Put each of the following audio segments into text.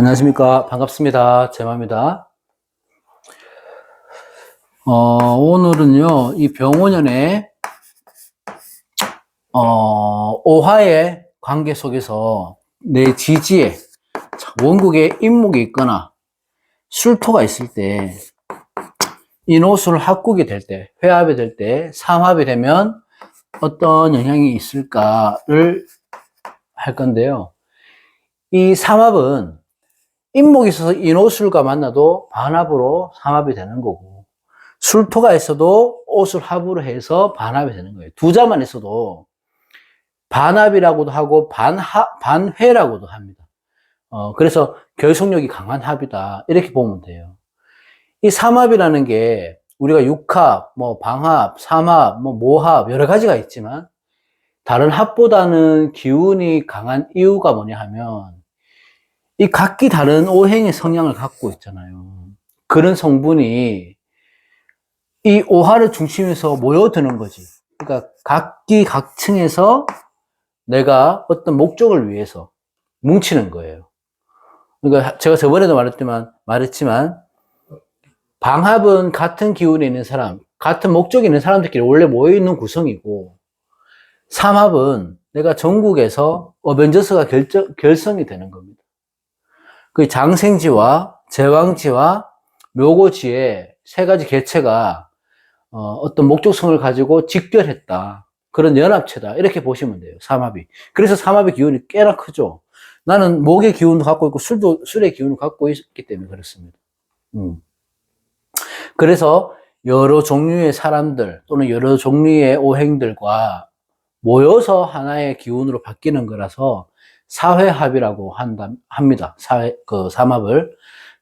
안녕하십니까. 반갑습니다. 제마입니다. 오늘은요, 이 병원연의, 오화의 관계 속에서 내 지지에 원국에 인목이 있거나 술토가 있을 때, 인호술 합국이 될 때, 회합이 될 때, 삼합이 되면 어떤 영향이 있을까를 할 건데요. 이 삼합은 인목이 있어서 인호술과 만나도 반합으로 삼합이 되는 거고, 술토가 있어도 오술 합으로 해서 반합이 되는 거예요. 두 자만 있어도 반합이라고도 하고 반회라고도 합니다. 그래서 결속력이 강한 합이다. 이렇게 보면 돼요. 이 삼합이라는 게 우리가 육합, 뭐 방합, 삼합, 뭐 모합 여러 가지가 있지만 다른 합보다는 기운이 강한 이유가 뭐냐 하면 이 각기 다른 오행의 성향을 갖고 있잖아요. 그런 성분이 이 오화를 중심에서 모여드는 거지. 그러니까 각기 각층에서 내가 어떤 목적을 위해서 뭉치는 거예요. 그러니까 제가 저번에도 말했지만 방합은 같은 기운에 있는 사람, 같은 목적이 있는 사람들끼리 원래 모여있는 구성이고, 삼합은 내가 전국에서 어벤져스가 결성이 되는 겁니다. 그 장생지와 제왕지와 묘고지의 세 가지 개체가 어떤 목적성을 가지고 직결했다. 그런 연합체다. 이렇게 보시면 돼요. 삼합이. 그래서 삼합의 기운이 꽤나 크죠. 나는 목의 기운도 갖고 있고 술의 기운을 갖고 있기 때문에 그렇습니다. 그래서 여러 종류의 사람들 또는 여러 종류의 오행들과 모여서 하나의 기운으로 바뀌는 거라서 사회합이라고 합니다. 삼합을.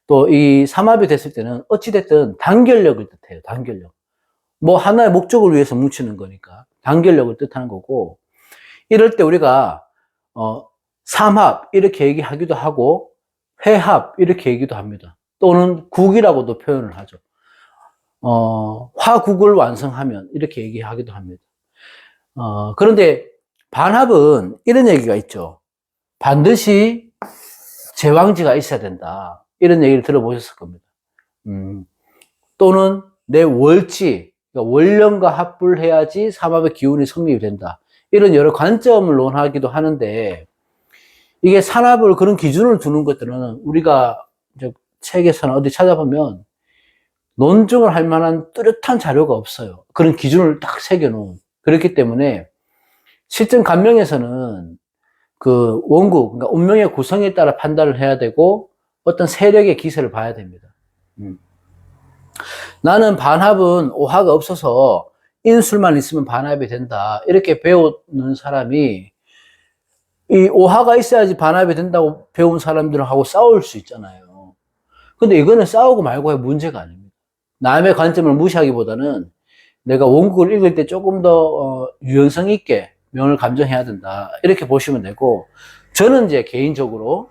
또 이 삼합이 됐을 때는 어찌됐든 단결력을 뜻해요. 단결력. 뭐 하나의 목적을 위해서 뭉치는 거니까 단결력을 뜻하는 거고, 이럴 때 우리가 삼합 이렇게 얘기하기도 하고 회합 이렇게 얘기도 합니다. 또는 국이라고도 표현을 하죠. 화국을 완성하면 이렇게 얘기하기도 합니다. 그런데 반합은 이런 얘기가 있죠. 반드시 제왕지가 있어야 된다. 이런 얘기를 들어보셨을 겁니다. 또는 내 월지, 그러니까 월령과 합불해야지 삼합의 기운이 성립이 된다. 이런 여러 관점을 논하기도 하는데, 이게 산합을 그런 기준을 두는 것들은 우리가 책에서나 어디 찾아보면 논증을 할 만한 뚜렷한 자료가 없어요. 그런 기준을 딱 새겨놓은. 그렇기 때문에 실전 간명에서는 그 원국, 그러니까 운명의 구성에 따라 판단을 해야 되고 어떤 세력의 기세를 봐야 됩니다. 나는 반합은 오화가 없어서 인술만 있으면 반합이 된다. 이렇게 배우는 사람이 이 오화가 있어야지 반합이 된다고 배운 사람들하고 싸울 수 있잖아요. 근데 이거는 싸우고 말고의 문제가 아닙니다. 남의 관점을 무시하기보다는 내가 원국을 읽을 때 조금 더 유연성 있게 명을 감정해야 된다. 이렇게 보시면 되고, 저는 이제 개인적으로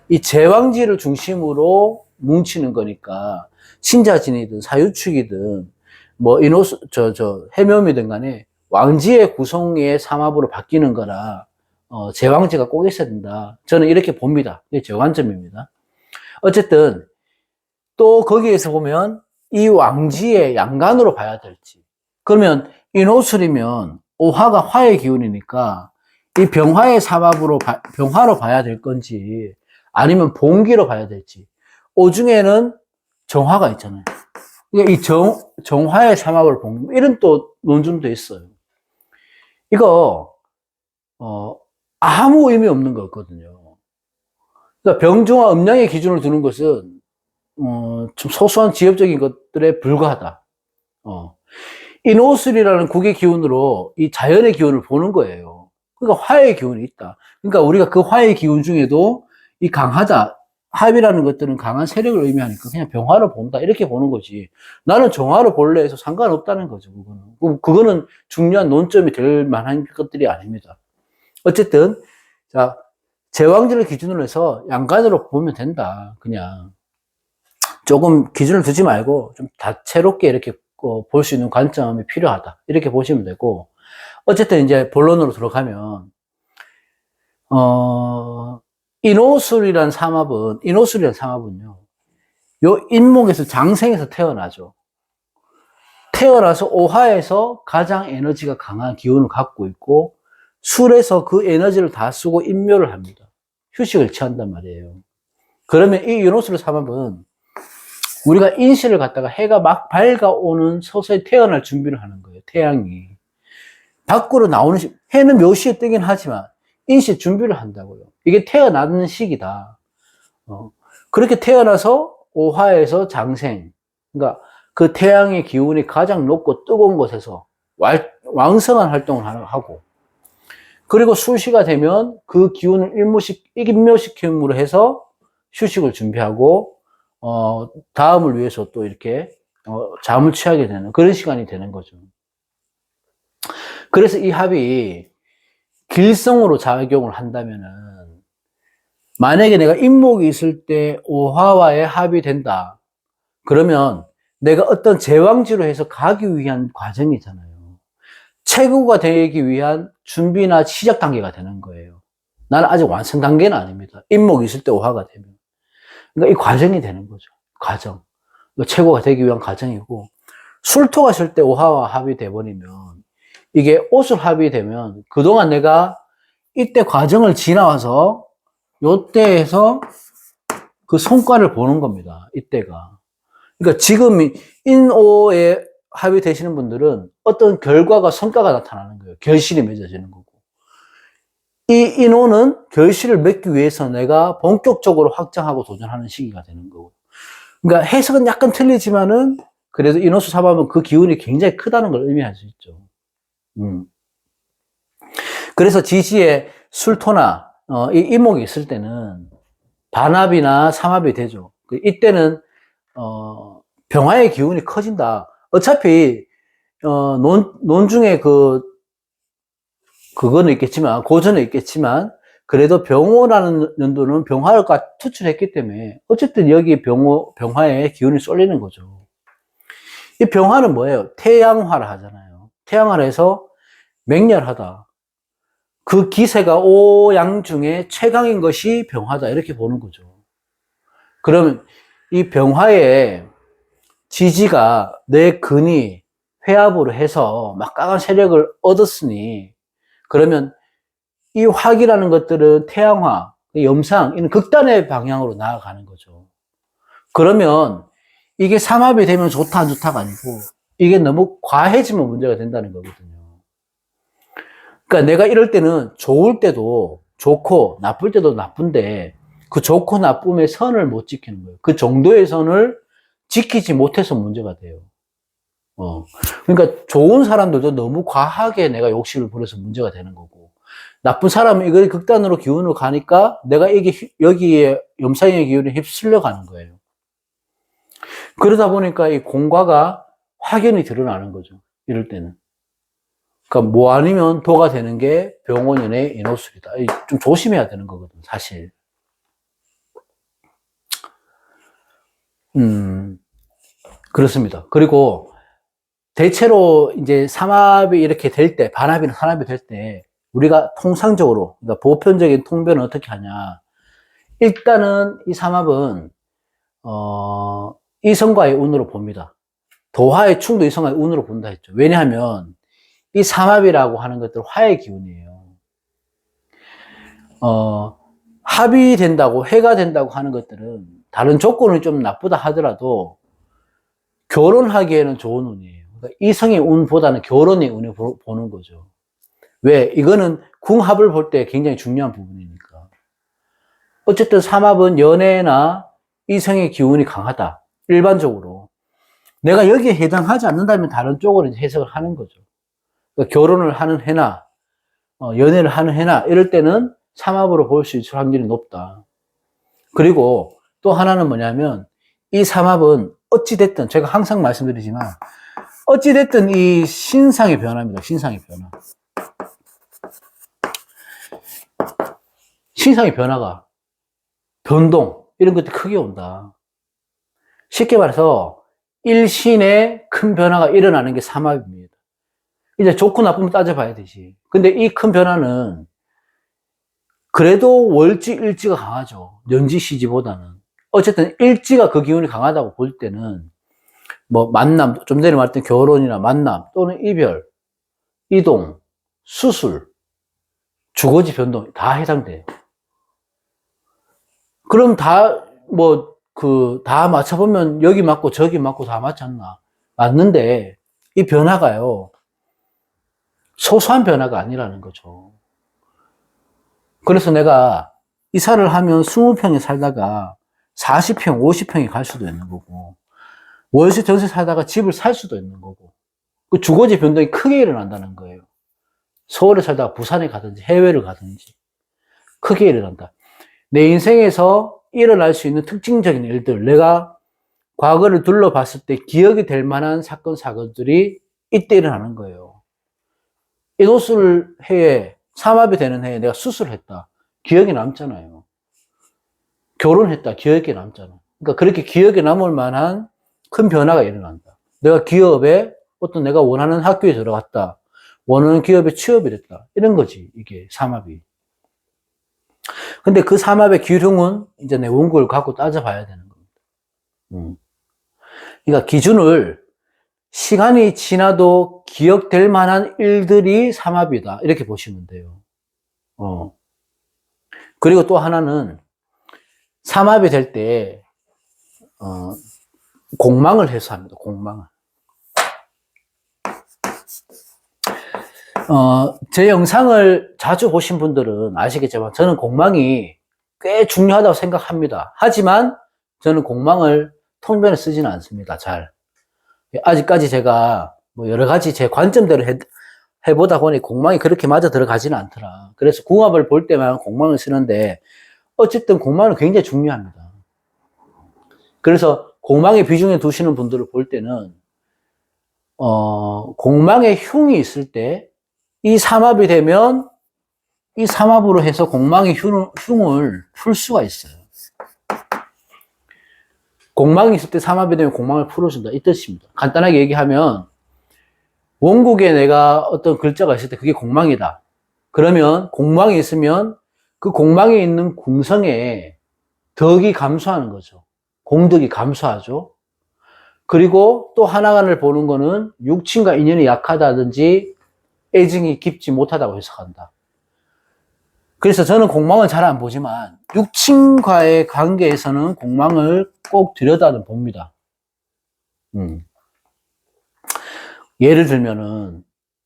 이 제왕지를 중심으로 뭉치는 거니까 신자진이든 사유축이든 뭐 해묘이든 간에 왕지의 구성의 삼합으로 바뀌는 거라 제왕지가 꼭 있어야 된다. 저는 이렇게 봅니다. 이게 제 관점입니다. 어쨌든 또 거기에서 보면 이 왕지의 양간으로 봐야 될지, 그러면 인호술이면 오화가 화의 기운이니까 이 병화의 삼합으로 병화로 봐야 될 건지 아니면 봉기로 봐야 될지, 오중에는 정화가 있잖아요. 그러니까 이 정화의 삼합을 봉, 이런 또 논증도 있어요. 이거 아무 의미 없는 거거든요. 그러니까 병중화 음양의 기준을 두는 것은 좀 소소한 지엽적인 것들에 불과하다. 인호술이라는 국의 기운으로 이 자연의 기운을 보는 거예요. 그러니까 화의 기운이 있다. 그러니까 우리가 그 화의 기운 중에도 이 강하다, 합이라는 것들은 강한 세력을 의미하니까 그냥 병화로 본다. 이렇게 보는 거지. 나는 정화로 볼래 해서 상관없다는 거죠. 그거는 중요한 논점이 될 만한 것들이 아닙니다. 어쨌든, 자, 제왕지를 기준으로 해서 양간으로 보면 된다. 그냥. 조금 기준을 두지 말고 좀 다채롭게 이렇게 볼 수 있는 관점이 필요하다. 이렇게 보시면 되고, 어쨌든 이제 본론으로 들어가면, 인호술이란 삼합은요, 요 인목에서 장생에서 태어나죠. 태어나서 오화에서 가장 에너지가 강한 기운을 갖고 있고, 술에서 그 에너지를 다 쓰고 인묘를 합니다. 휴식을 취한단 말이에요. 그러면 이 인호술 삼합은 우리가 인시를 갖다가 해가 막 밝아오는 서서히 태어날 준비를 하는 거예요. 태양이. 밖으로 나오는 해는 몇 시에 뜨긴 하지만 인시 준비를 한다고요. 이게 태어나는 시기다. 그렇게 태어나서 오화에서 장생. 그러니까 그 태양의 기운이 가장 높고 뜨거운 곳에서 왕성한 활동을 하고, 그리고 술시가 되면 그 기운을 일묘시킴으로 해서 휴식을 준비하고, 다음을 위해서 또 이렇게, 잠을 취하게 되는 그런 시간이 되는 거죠. 그래서 이 합이 길성으로 작용을 한다면은, 만약에 내가 인목이 있을 때 오화와의 합이 된다. 그러면 내가 어떤 제왕지로 해서 가기 위한 과정이잖아요. 체구가 되기 위한 준비나 시작 단계가 되는 거예요. 나는 아직 완성 단계는 아닙니다. 인목이 있을 때 오화가 되면. 그러니까 이 과정이 되는 거죠. 과정. 체구가 되기 위한 과정이고, 술토가 있을 때 오화와 합이 돼버리면, 이게 옷을 합이 되면, 그동안 내가 이때 과정을 지나와서, 요때에서 그 성과를 보는 겁니다. 이때가. 그러니까 지금 인오에 합이 되시는 분들은 어떤 결과가, 성과가 나타나는 거예요. 결실이 맺어지는 거고. 이 인오는 결실을 맺기 위해서 내가 본격적으로 확장하고 도전하는 시기가 되는 거고. 그러니까 해석은 약간 틀리지만은 그래도 인오수 삼합은 그 기운이 굉장히 크다는 걸 의미할 수 있죠. 그래서 지지에 술토나 이 인목이 있을 때는 반합이나 삼합이 되죠. 이때는 병화의 기운이 커진다. 어차피 논 중에 그거는 있겠지만, 고전은 있겠지만, 그래도 병호라는 연도는 병화가 투출했기 때문에 어쨌든 여기 병화에 기운이 쏠리는 거죠. 이 병화는 뭐예요? 태양화를 하잖아요. 태양화를 해서 맹렬하다. 그 기세가 오양 중에 최강인 것이 병화다. 이렇게 보는 거죠. 그러면 이 병화의 지지가 내 근이 회합으로 해서 막강한 세력을 얻었으니, 그러면 이 화기라는 것들은 태양화, 염상, 이런 극단의 방향으로 나아가는 거죠. 그러면 이게 삼합이 되면 좋다, 안 좋다가 아니고, 이게 너무 과해지면 문제가 된다는 거거든요. 그러니까 내가 이럴 때는 좋을 때도 좋고, 나쁠 때도 나쁜데, 그 좋고 나쁨의 선을 못 지키는 거예요. 그 정도의 선을 지키지 못해서 문제가 돼요. 그러니까 좋은 사람들도 너무 과하게 내가 욕심을 부려서 문제가 되는 거고, 나쁜 사람은 이걸 극단으로 기운으로 가니까 내가 여기에 염상의 기운에 휩쓸려 가는 거예요. 그러다 보니까 이 공과가 확연히 드러나는 거죠. 이럴 때는. 그러니까 뭐 아니면 도가 되는 게 병원연의 인호술이다. 좀 조심해야 되는 거거든, 사실. 그렇습니다. 그리고 대체로 이제 삼합이 이렇게 될 때, 반합이나 산합이 될 때, 우리가 통상적으로, 그러니까 보편적인 통변은 어떻게 하냐. 일단은 이 삼합은, 이성과의 운으로 봅니다. 도화의 충도 이성과의 운으로 본다 했죠. 왜냐하면, 이 삼합이라고 하는 것들 화의 기운이에요. 합이 된다고, 해가 된다고 하는 것들은 다른 조건이 좀 나쁘다 하더라도 결혼하기에는 좋은 운이에요. 그러니까 이성의 운보다는 결혼의 운을 보는 거죠. 왜? 이거는 궁합을 볼 때 굉장히 중요한 부분이니까. 어쨌든 삼합은 연애나 이성의 기운이 강하다. 일반적으로. 내가 여기에 해당하지 않는다면 다른 쪽으로 해석을 하는 거죠. 그러니까 결혼을 하는 해나, 연애를 하는 해나, 이럴 때는 삼합으로 볼 수 있을 확률이 높다. 그리고 또 하나는 뭐냐면, 이 삼합은 어찌됐든, 제가 항상 말씀드리지만, 어찌됐든 이 신상의 변화입니다. 신상의 변화. 신상의 변화가, 변동, 이런 것들이 크게 온다. 쉽게 말해서, 일신의 큰 변화가 일어나는 게 삼합입니다. 이제 좋고 나쁨을 따져봐야 되지. 근데 이 큰 변화는 그래도 월지, 일지가 강하죠. 연지, 시지보다는. 어쨌든 일지가 그 기운이 강하다고 볼 때는 뭐 만남, 좀 전에 말했던 결혼이나 만남 또는 이별, 이동, 수술, 주거지 변동 다 해당돼요. 그럼 다 맞춰보면 여기 맞고 저기 맞고 다 맞지 않나? 맞는데 이 변화가요. 소소한 변화가 아니라는 거죠. 그래서 내가 이사를 하면 20평에 살다가 40평, 50평에 갈 수도 있는 거고, 월세 전세 살다가 집을 살 수도 있는 거고, 그 주거지 변동이 크게 일어난다는 거예요. 서울에 살다가 부산에 가든지 해외를 가든지 크게 일어난다. 내 인생에서 일어날 수 있는 특징적인 일들, 내가 과거를 둘러봤을 때 기억이 될 만한 사건, 사고들이 이때 일어나는 거예요. 인호술 해에, 삼합이 되는 해에 내가 수술했다. 기억이 남잖아요. 결혼했다. 기억에 남잖아. 그러니까 그렇게 기억에 남을 만한 큰 변화가 일어난다. 내가 기업에 어떤 내가 원하는 학교에 들어갔다. 원하는 기업에 취업이 됐다. 이런 거지. 이게 삼합이. 근데 그 삼합의 기흉은 이제 내 원고를 갖고 따져봐야 되는 겁니다. 그러니까 기준을 시간이 지나도 기억될 만한 일들이 삼합이다. 이렇게 보시면 돼요. 그리고 또 하나는 삼합이 될 때, 공망을 해소합니다. 공망을. 제 영상을 자주 보신 분들은 아시겠지만 저는 공망이 꽤 중요하다고 생각합니다. 하지만 저는 공망을 통변에 쓰지는 않습니다. 잘. 아직까지 제가 뭐 여러 가지 제 관점대로 해보다 보니 공망이 그렇게 맞아 들어가지는 않더라. 그래서 궁합을 볼 때만 공망을 쓰는데 어쨌든 공망은 굉장히 중요합니다. 그래서 공망의 비중에 두시는 분들을 볼 때는 공망의 흉이 있을 때 이 삼합이 되면 이 삼합으로 해서 공망의 흉을 풀 수가 있어요. 공망이 있을 때 삼합이 되면 공망을 풀어준다. 이 뜻입니다. 간단하게 얘기하면 원국에 내가 어떤 글자가 있을 때 그게 공망이다. 그러면 공망이 있으면 그 공망에 있는 궁성에 덕이 감소하는 거죠. 공덕이 감소하죠. 그리고 또 하나간을 보는 거는 육친과 인연이 약하다든지 애증이 깊지 못하다고 해석한다. 그래서 저는 공망을 잘 안 보지만 육친과의 관계에서는 공망을 꼭 들여다는 봅니다. 예를 들면은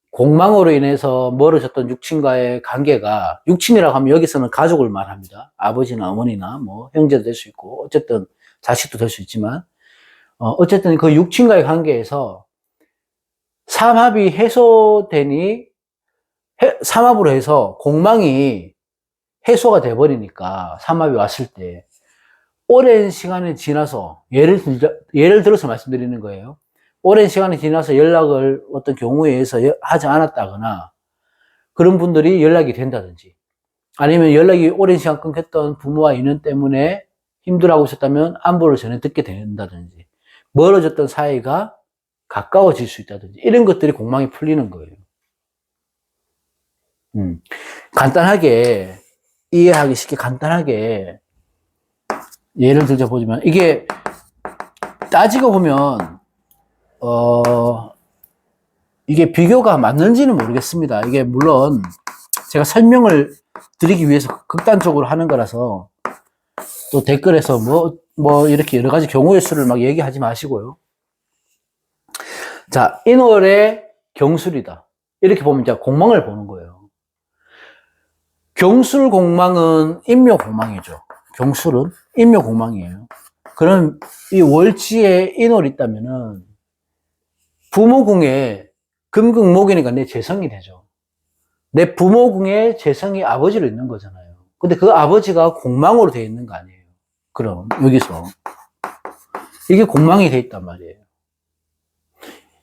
공망으로 인해서 멀어졌던 육친과의 관계가, 육친이라고 하면 여기서는 가족을 말합니다. 아버지나 어머니나 뭐 형제도 될 수 있고 어쨌든 자식도 될 수 있지만 어쨌든 그 육친과의 관계에서 삼합이 해소되니 삼합으로 해서 공망이 해소가 돼버리니까 삼합이 왔을 때 오랜 시간이 지나서 예를 들어서 말씀드리는 거예요. 오랜 시간이 지나서 연락을 어떤 경우에 의해서 하지 않았다거나 그런 분들이 연락이 된다든지 아니면 연락이 오랜 시간 끊겼던 부모와 인연 때문에 힘들어하고 있었다면 안부를 전해 듣게 된다든지 멀어졌던 사이가 가까워질 수 있다든지 이런 것들이 공망이 풀리는 거예요. 간단하게 이해하기 쉽게 간단하게 예를 들자 보자면 이게 따지고 보면 이게 비교가 맞는지는 모르겠습니다. 이게 물론 제가 설명을 드리기 위해서 극단적으로 하는 거라서 또 댓글에서 뭐 이렇게 여러 가지 경우의 수를 막 얘기하지 마시고요. 자, 인월의 경술이다. 이렇게 보면 이제 공망을 보는 거예요. 경술 공망은 인묘 공망이죠. 경술은 인묘 공망이에요. 그럼 이 월지에 인월이 있다면은 부모궁에 금극목이니까 내 재성이 되죠. 내 부모궁에 재성이 아버지로 있는 거잖아요. 근데 그 아버지가 공망으로 되어 있는 거 아니에요. 그럼 여기서 이게 공망이 되어 있단 말이에요.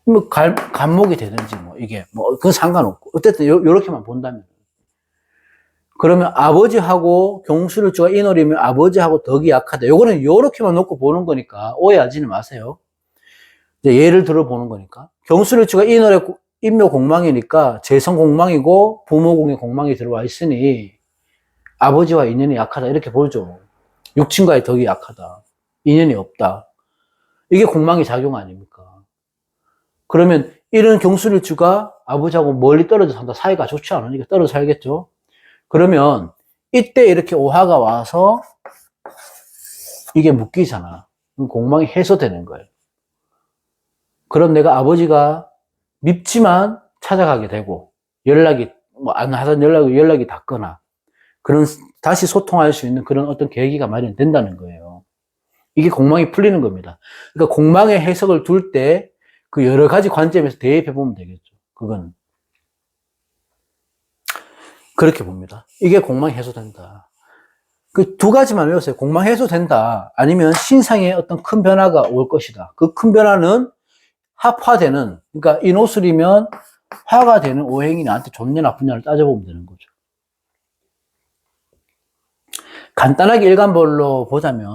뭐 간목이 되든지 뭐 이게 뭐 그건 상관없고 어쨌든 요렇게만 본다면 그러면 아버지하고 경술일주가 인월이면 아버지하고 덕이 약하다. 요거는 요렇게만 놓고 보는 거니까 오해하지는 마세요. 이제 예를 들어 보는 거니까. 경술일주가 인월의 인묘 공망이니까 재성 공망이고 부모궁의 공망이 들어와 있으니 아버지와 인연이 약하다. 이렇게 보죠. 육친과의 덕이 약하다. 인연이 없다. 이게 공망의 작용 아닙니까? 그러면 이런 경술일주가 아버지하고 멀리 떨어져 산다. 사이가 좋지 않으니까 떨어져 살겠죠. 그러면 이때 이렇게 오화가 와서 이게 묶이잖아. 공망이 해소되는 거예요. 그럼 내가 아버지가 밉지만 찾아가게 되고 연락이 뭐 안 하던 연락이 닿거나 그런 다시 소통할 수 있는 그런 어떤 계기가 마련된다는 거예요. 이게 공망이 풀리는 겁니다. 그러니까 공망의 해석을 둘 때 그 여러 가지 관점에서 대입해 보면 되겠죠. 그건 그렇게 봅니다. 이게 공망이 해소된다. 그 두 가지만 외우세요. 공망 해소된다. 아니면 신상에 어떤 큰 변화가 올 것이다. 그 큰 변화는 합화되는, 그러니까 인호술이면 화가 되는 오행이 나한테 좋냐 나쁘냐를 따져보면 되는 거죠. 간단하게 일간별로 보자면,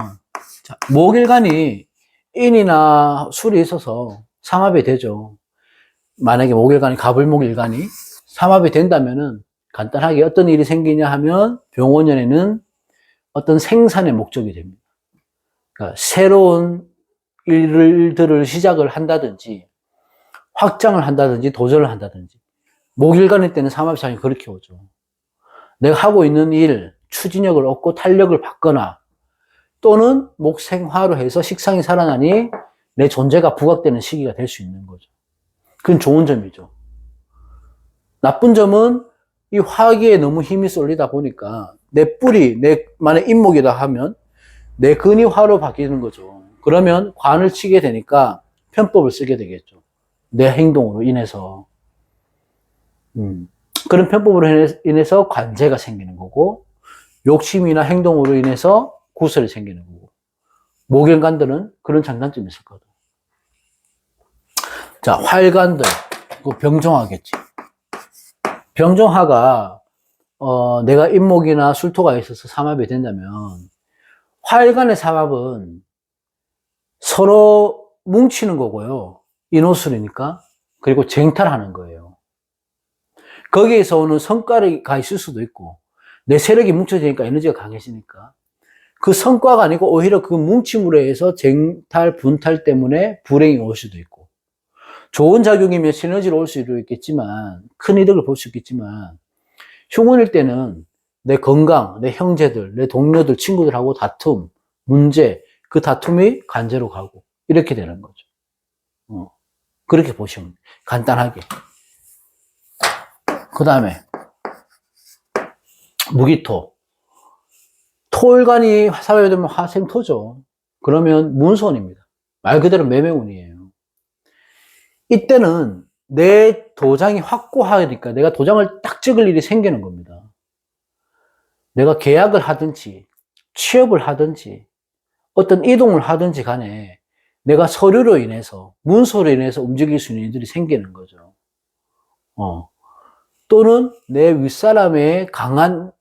자, 목일간이 인이나 술이 있어서 삼합이 되죠. 만약에 목일간이 갑을목일간이 삼합이 된다면은 간단하게 어떤 일이 생기냐 하면 병원연에는 어떤 생산의 목적이 됩니다. 그러니까 새로운 일들을 시작을 한다든지 확장을 한다든지 도전을 한다든지 목일간일 때는 삼합상이 그렇게 오죠. 내가 하고 있는 일, 추진력을 얻고 탄력을 받거나 또는 목생화로 해서 식상이 살아나니 내 존재가 부각되는 시기가 될 수 있는 거죠. 그건 좋은 점이죠. 나쁜 점은 이 화기에 너무 힘이 쏠리다 보니까 내 뿔이 내만의 인목이다 하면 내 근이 화로 바뀌는 거죠. 그러면 관을 치게 되니까 편법을 쓰게 되겠죠. 내 행동으로 인해서. 그런 편법으로 인해서 관제가 생기는 거고 욕심이나 행동으로 인해서 구설이 생기는 거고 목일간들은 그런 장단점이 있을 거다. 자, 활간들 병정화겠지. 병정화가 내가 인목이나 술토가 있어서 삼합이 된다면 화일간의 삼합은 서로 뭉치는 거고요. 인호술이니까. 그리고 쟁탈하는 거예요. 거기에서 오는 성과가 있을 수도 있고 내 세력이 뭉쳐지니까 에너지가 강해지니까 그 성과가 아니고 오히려 그 뭉침으로 해서 쟁탈, 분탈 때문에 불행이 올 수도 있고 좋은 작용이면 시너지로 올 수도 있겠지만 큰 이득을 볼 수 있겠지만 흉운일 때는 내 건강, 내 형제들, 내 동료들, 친구들하고 다툼, 문제, 그 다툼이 관제로 가고 이렇게 되는 거죠. 그렇게 보시면 간단하게. 그 다음에 무기토. 토일간이 사회에 되면 화생토죠. 그러면 문손입니다. 말 그대로 매매운이에요. 이때는 내 도장이 확고하니까 내가 도장을 딱 찍을 일이 생기는 겁니다. 내가 계약을 하든지 취업을 하든지 어떤 이동을 하든지 간에 내가 서류로 인해서 문서로 인해서 움직일 수 있는 일들이 생기는 거죠. 또는 내 윗사람의 강한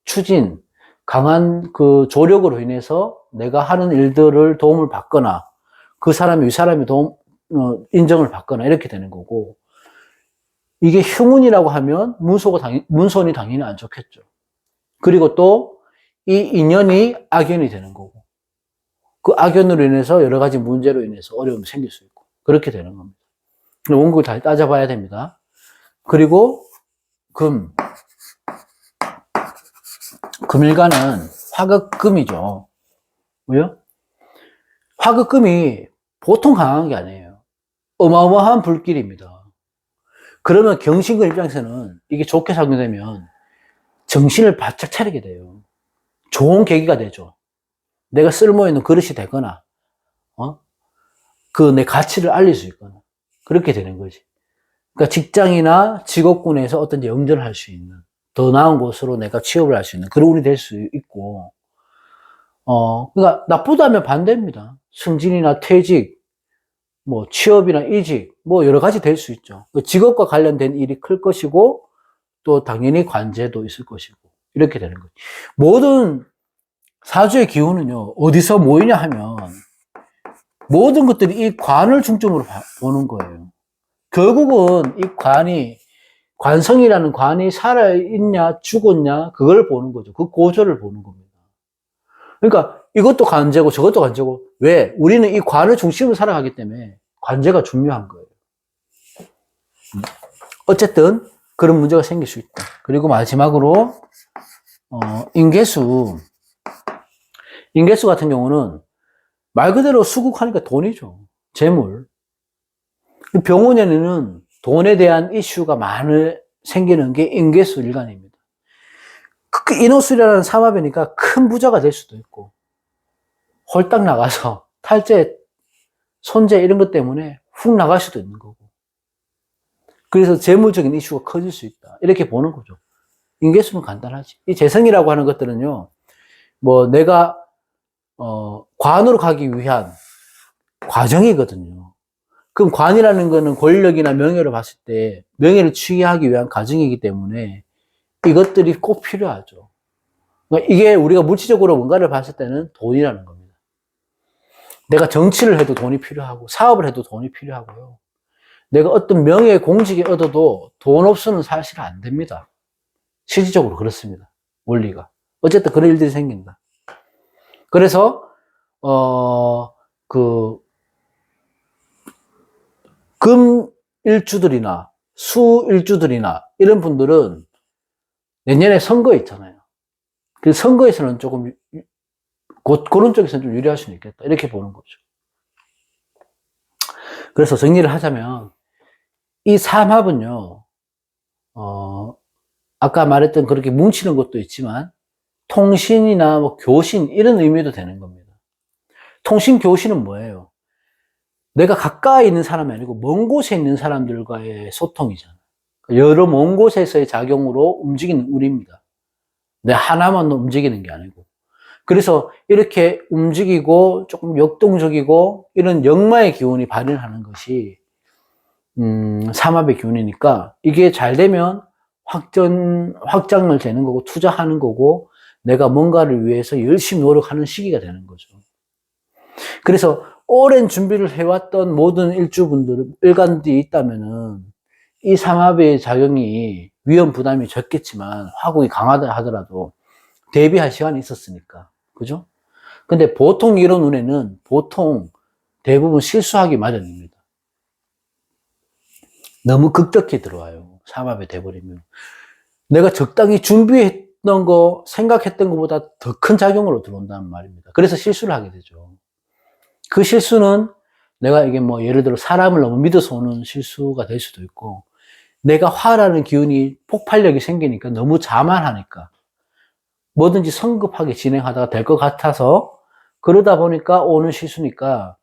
추진, 강한 그 조력으로 인해서 내가 하는 일들을 도움을 받거나 그 사람이 윗사람이 인정을 받거나 이렇게 되는 거고 이게 흉운이라고 하면 문손이 당연히 안 좋겠죠. 그리고 또 이 인연이 악연이 되는 거고 그 악연으로 인해서 여러 가지 문제로 인해서 어려움이 생길 수 있고 그렇게 되는 겁니다. 원국을 잘 따져봐야 됩니다. 그리고 금일간은 화극금이죠. 왜요? 화극금이 보통 강한 게 아니에요. 어마어마한 불길입니다. 그러면 경신금 입장에서는 이게 좋게 작용되면 정신을 바짝 차리게 돼요. 좋은 계기가 되죠. 내가 쓸모 있는 그릇이 되거나, 내 가치를 알릴 수 있거나, 그렇게 되는 거지. 그러니까 직장이나 직업군에서 어떤 영전을 할 수 있는, 더 나은 곳으로 내가 취업을 할 수 있는 그런 운이 될 수 있고, 그러니까 나쁘다면 반대입니다. 승진이나 퇴직, 뭐 취업이나 이직, 뭐 여러 가지 될 수 있죠. 직업과 관련된 일이 클 것이고, 또 당연히 관제도 있을 것이고, 이렇게 되는 거죠. 모든 사주의 기운은요, 어디서 모이냐 하면, 모든 것들이 이 관을 중점으로 보는 거예요. 결국은 이 관이 관성이라는 관이 살아있냐, 죽었냐, 그걸 보는 거죠. 그 고조를 보는 겁니다. 그러니까 이것도 관제고 저것도 관제고, 왜? 우리는 이 관을 중심으로 살아가기 때문에 관제가 중요한 거예요. 어쨌든 그런 문제가 생길 수 있다. 그리고 마지막으로 인계수. 인계수 같은 경우는 말 그대로 수국하니까 돈이죠. 재물. 병원에는 돈에 대한 이슈가 생기는 게 인계수 일간입니다. 인호술이라는 삼합이니까 큰 부자가 될 수도 있고, 홀딱 나가서 탈제, 손재 이런 것 때문에 훅 나갈 수도 있는 거고. 그래서 재물적인 이슈가 커질 수 있다. 이렇게 보는 거죠. 인계수는 간단하지. 이 재성이라고 하는 것들은요, 뭐 내가 관으로 가기 위한 과정이거든요. 그럼 관이라는 거는 권력이나 명예를 봤을 때 명예를 취하기 위한 과정이기 때문에 이것들이 꼭 필요하죠. 그러니까 이게 우리가 물질적으로 뭔가를 봤을 때는 돈이라는 겁니다. 내가 정치를 해도 돈이 필요하고 사업을 해도 돈이 필요하고요. 내가 어떤 명예 공직을 얻어도 돈 없으면 사실 안 됩니다. 실질적으로 그렇습니다. 원리가. 어쨌든 그런 일들이 생긴다. 그래서 금일주들이나 수일주들이나 이런 분들은 내년에 선거 있잖아요. 그 선거에서는 조금 그런 쪽에서는 좀 유리할 수는 있겠다. 이렇게 보는 거죠. 그래서 정리를 하자면 이 삼합은요, 아까 말했던 그렇게 뭉치는 것도 있지만 통신이나 뭐 교신 이런 의미도 되는 겁니다. 통신 교신은 뭐예요? 내가 가까이 있는 사람이 아니고 먼 곳에 있는 사람들과의 소통이잖아요. 여러 먼 곳에서의 작용으로 움직이는 우리입니다. 내 하나만 움직이는 게 아니고. 그래서 이렇게 움직이고 조금 역동적이고 이런 역마의 기운이 발현하는 것이 삼합의 기운이니까 이게 잘 되면 확장을 되는 거고 투자하는 거고 내가 뭔가를 위해서 열심히 노력하는 시기가 되는 거죠. 그래서 오랜 준비를 해왔던 모든 일간들이 있다면은 이 삼합의 작용이 위험 부담이 적겠지만 화국이 강하다 하더라도 대비할 시간이 있었으니까. 그죠? 근데 보통 이런 운에는 보통 대부분 실수하기 마련입니다. 너무 급격히 들어와요. 삼합에 돼버리면. 내가 적당히 준비했던 거, 생각했던 것보다 더 큰 작용으로 들어온다는 말입니다. 그래서 실수를 하게 되죠. 그 실수는 내가 이게 뭐 예를 들어 사람을 너무 믿어서 오는 실수가 될 수도 있고, 내가 화라는 기운이 폭발력이 생기니까 너무 자만하니까 뭐든지 성급하게 진행하다가 될 것 같아서 그러다 보니까 오는 실수니까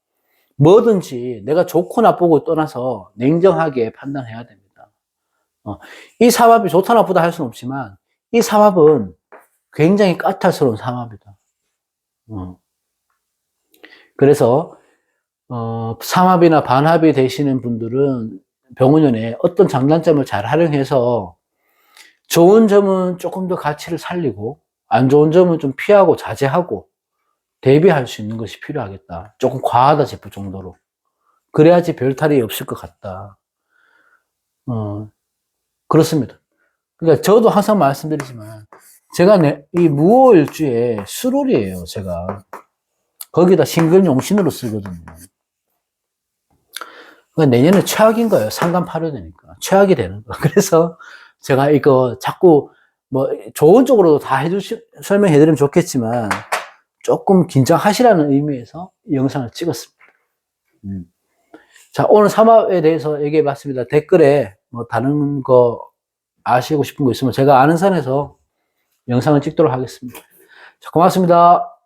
뭐든지 내가 좋고 나쁘고 떠나서 냉정하게 판단해야 됩니다. 이 삼합이 좋다 나쁘다 할 수는 없지만 이 삼합은 굉장히 까탈스러운 삼합이다. 그래서 삼합이나 반합이 되시는 분들은 병운년에 어떤 장단점을 잘 활용해서 좋은 점은 조금 더 가치를 살리고 안 좋은 점은 좀 피하고 자제하고 대비할 수 있는 것이 필요하겠다. 조금 과하다 싶을 정도로. 그래야지 별 탈이 없을 것 같다. 그렇습니다. 그러니까 저도 항상 말씀드리지만 제가 이 무오일주에 수롤이에요. 제가 거기다 신금용신으로 쓰거든요. 그러니까 내년에 최악인 거예요. 상간 8회되니까 최악이 되는 거. 그래서 제가 이거 자꾸 뭐 좋은 쪽으로 다 설명해드리면 좋겠지만 조금 긴장하시라는 의미에서 이 영상을 찍었습니다. 자, 오늘 삼합에 대해서 얘기해봤습니다. 댓글에 뭐 다른 거 아시고 싶은 거 있으면 제가 아는 선에서 영상을 찍도록 하겠습니다. 자, 고맙습니다.